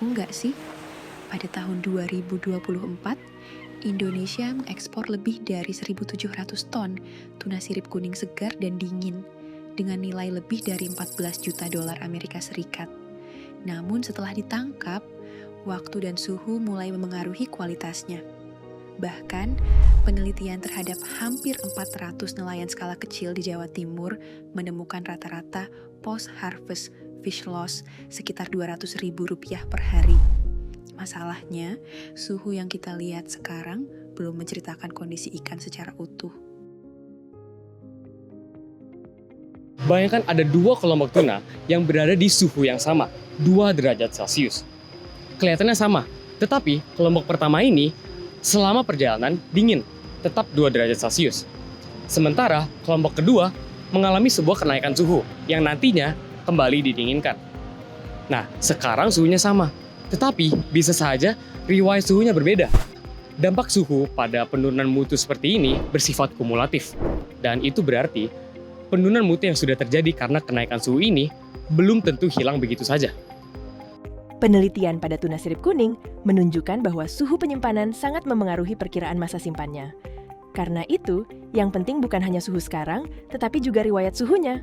tahu nggak sih, pada tahun 2024, Indonesia mengekspor lebih dari 1.700 ton tuna sirip kuning segar dan dingin dengan nilai lebih dari 14 juta dolar Amerika Serikat. Namun setelah ditangkap, waktu dan suhu mulai memengaruhi kualitasnya. Bahkan, penelitian terhadap hampir 400 nelayan skala kecil di Jawa Timur menemukan rata-rata post-harvest fish loss sekitar Rp200.000 per hari. Masalahnya, suhu yang kita lihat sekarang belum menceritakan kondisi ikan secara utuh. Bayangkan ada dua kelompok tuna yang berada di suhu yang sama, 2 derajat Celcius. Kelihatannya sama, tetapi kelompok pertama ini selama perjalanan dingin, tetap 2 derajat Celcius. Sementara kelompok kedua mengalami sebuah kenaikan suhu yang nantinya kembali didinginkan. Nah, sekarang suhunya sama, tetapi bisa saja riwayat suhunya berbeda. Dampak suhu pada penurunan mutu seperti ini bersifat kumulatif, dan itu berarti penurunan mutu yang sudah terjadi karena kenaikan suhu ini belum tentu hilang begitu saja. Penelitian pada tuna sirip kuning menunjukkan bahwa suhu penyimpanan sangat memengaruhi perkiraan masa simpannya. Karena itu, yang penting bukan hanya suhu sekarang, tetapi juga riwayat suhunya.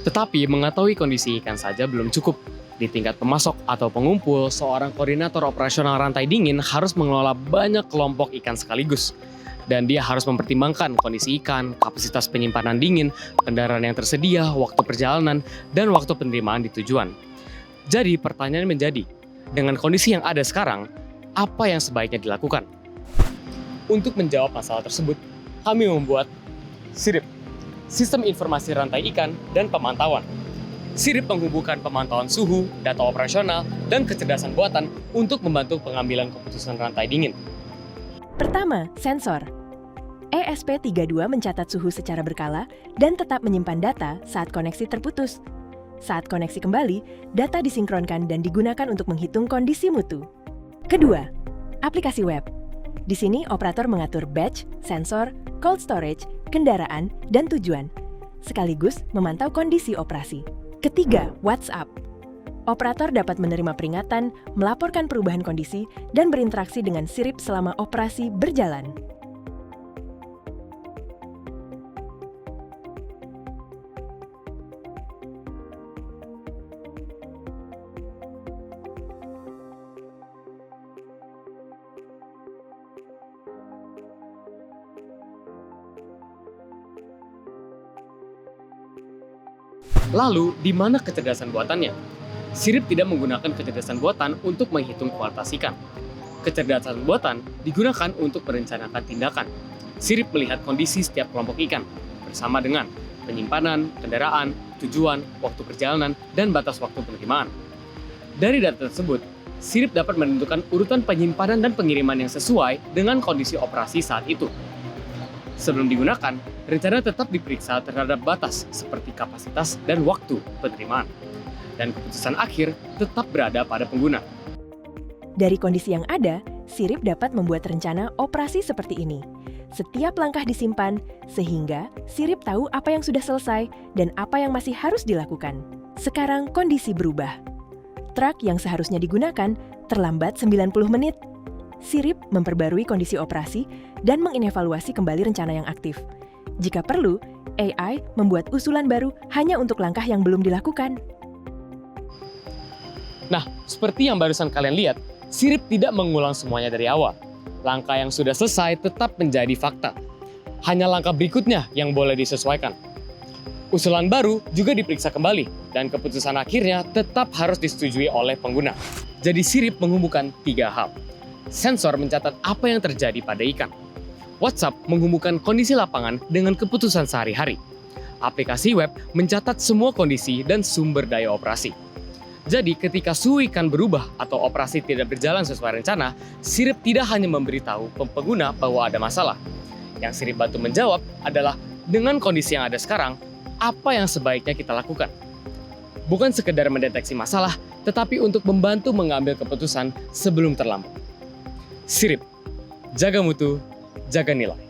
Tetapi mengetahui kondisi ikan saja belum cukup. Di tingkat pemasok atau pengumpul, seorang koordinator operasional rantai dingin harus mengelola banyak kelompok ikan sekaligus. Dan dia harus mempertimbangkan kondisi ikan, kapasitas penyimpanan dingin, kendaraan yang tersedia, waktu perjalanan, dan waktu penerimaan di tujuan. Jadi pertanyaan menjadi, dengan kondisi yang ada sekarang, apa yang sebaiknya dilakukan? Untuk menjawab masalah tersebut, kami membuat SIRIP, Sistem Informasi Rantai Ikan dan Pemantauan. SIRIP menghubungkan pemantauan suhu, data operasional, dan kecerdasan buatan untuk membantu pengambilan keputusan rantai dingin. Pertama, sensor. ESP32 mencatat suhu secara berkala dan tetap menyimpan data saat koneksi terputus. Saat koneksi kembali, data disinkronkan dan digunakan untuk menghitung kondisi mutu. Kedua, aplikasi web. Di sini operator mengatur batch, sensor, cold storage, kendaraan, dan tujuan, sekaligus memantau kondisi operasi. Ketiga, WhatsApp. Operator dapat menerima peringatan, melaporkan perubahan kondisi, dan berinteraksi dengan SIRIP selama operasi berjalan. Lalu, di mana kecerdasan buatannya? SIRIP tidak menggunakan kecerdasan buatan untuk menghitung kualitas ikan. Kecerdasan buatan digunakan untuk merencanakan tindakan. SIRIP melihat kondisi setiap kelompok ikan, bersama dengan penyimpanan, kendaraan, tujuan, waktu perjalanan, dan batas waktu penerimaan. Dari data tersebut, SIRIP dapat menentukan urutan penyimpanan dan pengiriman yang sesuai dengan kondisi operasi saat itu. Sebelum digunakan, rencana tetap diperiksa terhadap batas seperti kapasitas dan waktu penerimaan. Dan keputusan akhir tetap berada pada pengguna. Dari kondisi yang ada, SIRIP dapat membuat rencana operasi seperti ini. Setiap langkah disimpan, sehingga SIRIP tahu apa yang sudah selesai dan apa yang masih harus dilakukan. Sekarang kondisi berubah. Truk yang seharusnya digunakan terlambat 90 menit. SIRIP memperbarui kondisi operasi dan mengevaluasi kembali rencana yang aktif. Jika perlu, AI membuat usulan baru hanya untuk langkah yang belum dilakukan. Nah, seperti yang barusan kalian lihat, SIRIP tidak mengulang semuanya dari awal. Langkah yang sudah selesai tetap menjadi fakta. Hanya langkah berikutnya yang boleh disesuaikan. Usulan baru juga diperiksa kembali, dan keputusan akhirnya tetap harus disetujui oleh pengguna. Jadi SIRIP menghubungkan 3 hal. Sensor mencatat apa yang terjadi pada ikan. WhatsApp menghubungkan kondisi lapangan dengan keputusan sehari-hari. Aplikasi web mencatat semua kondisi dan sumber daya operasi. Jadi ketika suhu ikan berubah atau operasi tidak berjalan sesuai rencana, SIRIP tidak hanya memberitahu pengguna bahwa ada masalah. Yang SIRIP bantu menjawab adalah dengan kondisi yang ada sekarang, apa yang sebaiknya kita lakukan. Bukan sekedar mendeteksi masalah, tetapi untuk membantu mengambil keputusan sebelum terlambat. SIRIP, jaga mutu, jaga nilai.